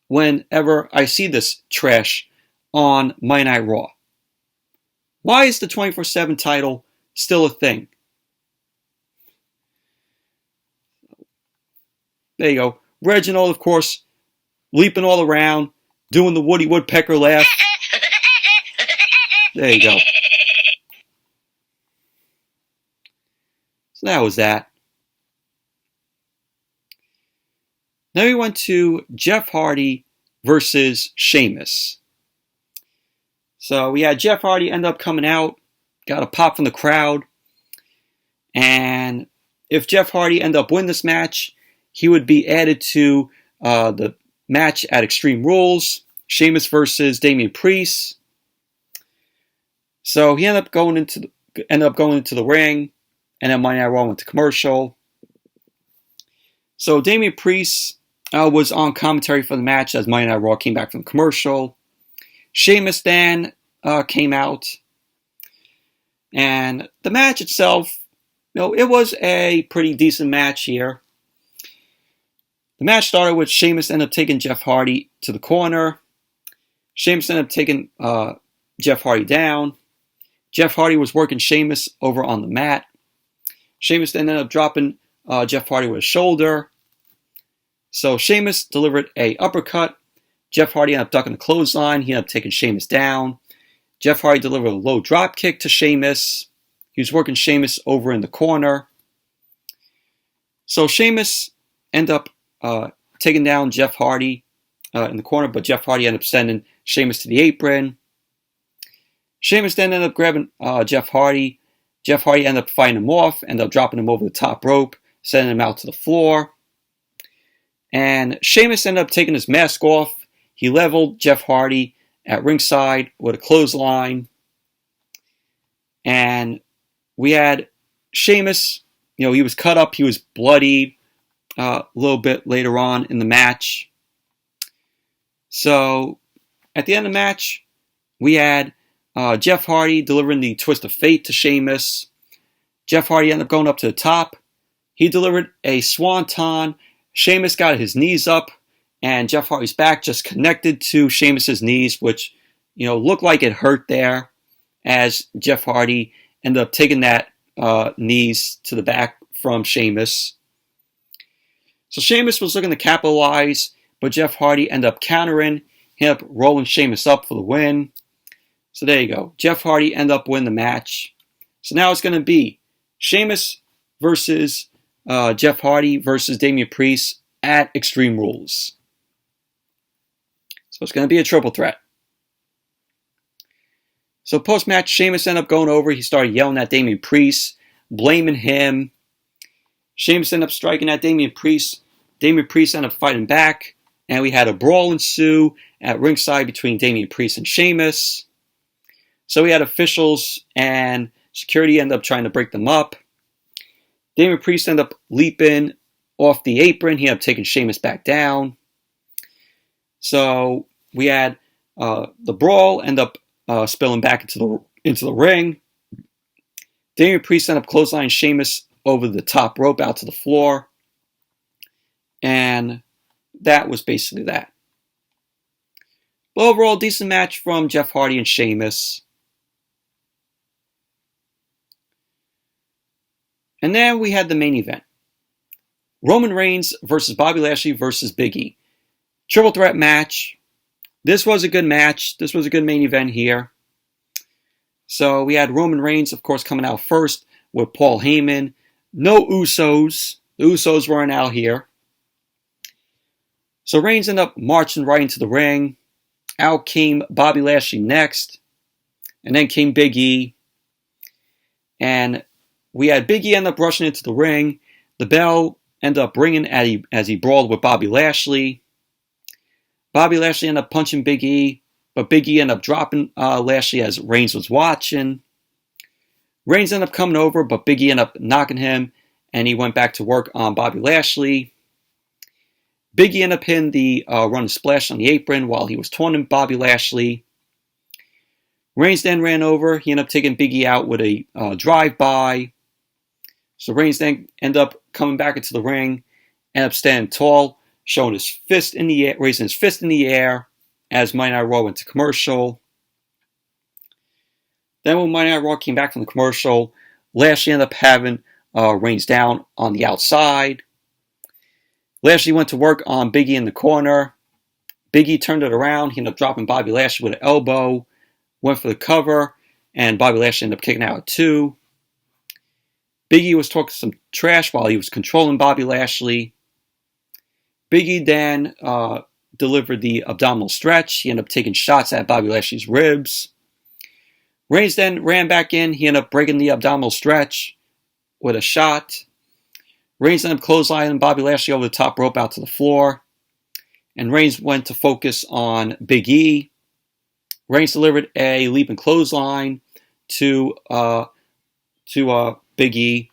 whenever I see this trash on Monday Night Raw. Why is the 24/7 title still a thing? There you go. Reginald, of course, leaping all around, doing the Woody Woodpecker laugh. There you go. So that was that. Then we went to Jeff Hardy versus Sheamus. So we had Jeff Hardy end up coming out, got a pop from the crowd, and if Jeff Hardy ended up winning this match, he would be added to the match at Extreme Rules, Sheamus versus Damien Priests. So he ended up going into the ring, and then Monday Night Raw went to commercial. So Damien Priests was on commentary for the match as Monday Night Raw came back from the commercial. Sheamus then came out, and the match itself, it was a pretty decent match here. The match started with Sheamus ended up taking Jeff Hardy to the corner. Sheamus ended up taking Jeff Hardy down. Jeff Hardy was working Sheamus over on the mat. Sheamus then ended up dropping Jeff Hardy with a shoulder. So Sheamus delivered a uppercut. Jeff Hardy ended up ducking the clothesline. He ended up taking Sheamus down. Jeff Hardy delivered a low drop kick to Sheamus. He was working Sheamus over in the corner. So Sheamus ended up taking down Jeff Hardy in the corner, but Jeff Hardy ended up sending Sheamus to the apron. Sheamus then ended up grabbing Jeff Hardy. Jeff Hardy ended up fighting him off, ended up dropping him over the top rope, sending him out to the floor. And Sheamus ended up taking his mask off. He leveled Jeff Hardy at ringside with a clothesline. And we had Sheamus, he was cut up, he was bloodied a little bit later on in the match. So at the end of the match, we had Jeff Hardy delivering the twist of fate to Sheamus. Jeff Hardy ended up going up to the top. He delivered a swanton. Sheamus got his knees up, and Jeff Hardy's back just connected to Sheamus's knees, which, looked like it hurt there, as Jeff Hardy ended up taking that knees to the back from Sheamus. So Sheamus was looking to capitalize, but Jeff Hardy ended up countering. He ended up rolling Sheamus up for the win. So there you go. Jeff Hardy ended up winning the match. So now it's going to be Sheamus versus Jeff Hardy versus Damien Priests at Extreme Rules. So it's going to be a triple threat. So post-match, Sheamus ended up going over. He started yelling at Damien Priests, blaming him. Sheamus ended up striking at Damien Priests. Damien Priests ended up fighting back. And we had a brawl ensue at ringside between Damien Priests and Sheamus. So we had officials and security end up trying to break them up. Damien Priest ended up leaping off the apron. He ended up taking Sheamus back down. So we had the brawl end up spilling back into the ring. Damien Priest ended up clotheslining Sheamus over the top rope out to the floor. And that was basically that. But overall, decent match from Jeff Hardy and Sheamus. And then we had the main event. Roman Reigns versus Bobby Lashley versus Biggie. Triple threat match. This was a good match. This was a good main event here. So we had Roman Reigns, of course, coming out first with Paul Heyman. No Usos. The Usos weren't out here. So Reigns ended up marching right into the ring. Out came Bobby Lashley next. And then came Big E. And we had Big E end up rushing into the ring. The bell ended up ringing as he brawled with Bobby Lashley. Bobby Lashley ended up punching Big E, but Big E ended up dropping Lashley as Reigns was watching. Reigns ended up coming over, but Big E ended up knocking him, and he went back to work on Bobby Lashley. Big E ended up hitting the run and splash on the apron while he was taunting Bobby Lashley. Reigns then ran over. He ended up taking Big E out with a drive-by. So Reigns then ended up coming back into the ring, ended up standing tall, showing his fist in the air, raising his fist in the air as Monday Night Raw went to commercial. Then when Monday Night Raw came back from the commercial, Lashley ended up having Reigns down on the outside. Lashley went to work on Big E in the corner. Big E turned it around. He ended up dropping Bobby Lashley with an elbow. Went for the cover, and Bobby Lashley ended up kicking out at 2. Big E was talking some trash while he was controlling Bobby Lashley. Big E then delivered the abdominal stretch. He ended up taking shots at Bobby Lashley's ribs. Reigns then ran back in. He ended up breaking the abdominal stretch with a shot. Reigns ended up clotheslining Bobby Lashley over the top rope out to the floor. And Reigns went to focus on Big E. Reigns delivered a leaping clothesline to Big E.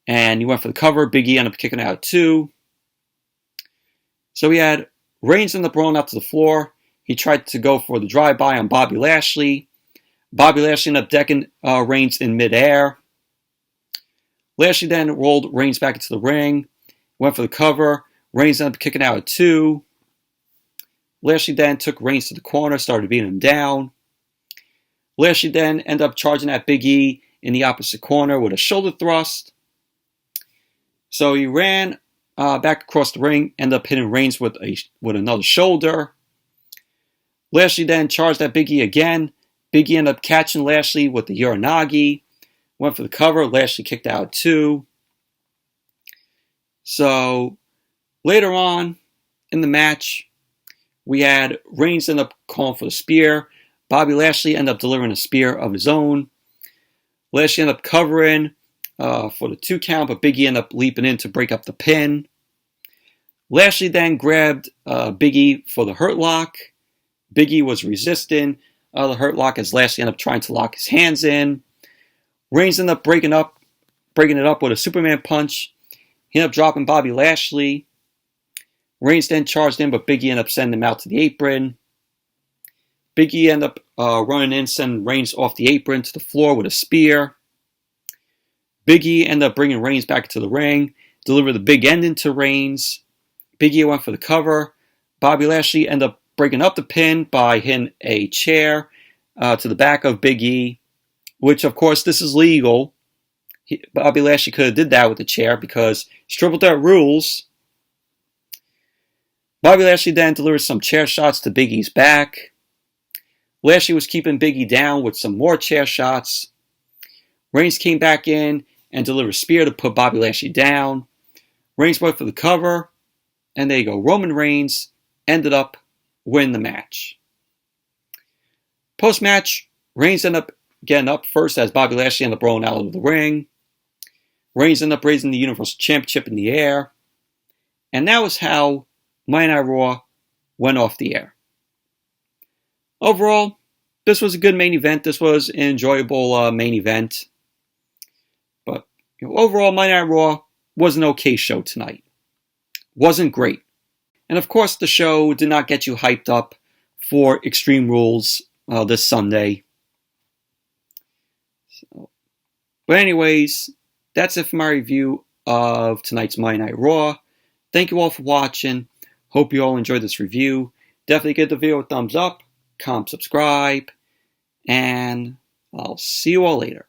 And he went for the cover. Big E ended up kicking out too. So we had Reigns ended up rolling out to the floor. He tried to go for the drive-by on Bobby Lashley. Bobby Lashley ended up decking Reigns in midair. Lashley then rolled Reigns back into the ring. Went for the cover. Reigns ended up kicking out at 2. Lashley then took Reigns to the corner, started beating him down. Lashley then ended up charging at Big E in the opposite corner with a shoulder thrust. So he ran back across the ring, ended up hitting Reigns with another shoulder. Lashley then charged at Big E again. Big E ended up catching Lashley with the Uranagi. Went for the cover. Lashley kicked out too. So later on in the match, we had Reigns end up calling for the spear. Bobby Lashley ended up delivering a spear of his own. Lashley ended up covering for the 2 count, but Big E ended up leaping in to break up the pin. Lashley then grabbed Big E for the Hurt Lock. Big E was resisting the Hurt Lock as Lashley ended up trying to lock his hands in. Reigns ended up breaking it up with a Superman punch. He ended up dropping Bobby Lashley. Reigns then charged in, but Big E ended up sending him out to the apron. Big E ended up running in, sending Reigns off the apron to the floor with a spear. Big E ended up bringing Reigns back to the ring, delivered the big ending to Reigns. Big E went for the cover. Bobby Lashley ended up breaking up the pin by hitting a chair to the back of Big E, which, of course, this is legal. Bobby Lashley could have did that with the chair because it's triple threat rules. Bobby Lashley then delivered some chair shots to Big E's back. Lashley was keeping Big E down with some more chair shots. Reigns came back in and delivered a spear to put Bobby Lashley down. Reigns went for the cover. And there you go. Roman Reigns ended up winning the match. Post-match, Reigns ended up getting up first as Bobby Lashley ended up rolling out of the ring. Reigns ended up raising the Universal Championship in the air. And that was how Monday Night Raw went off the air. Overall, this was a good main event. This was an enjoyable main event. But overall, Monday Night Raw was an okay show tonight. Wasn't great. And of course, the show did not get you hyped up for Extreme Rules this Sunday. But anyways, that's it for my review of tonight's Monday Night Raw. Thank you all for watching. Hope you all enjoyed this review. Definitely give the video a thumbs up, comment, subscribe, and I'll see you all later.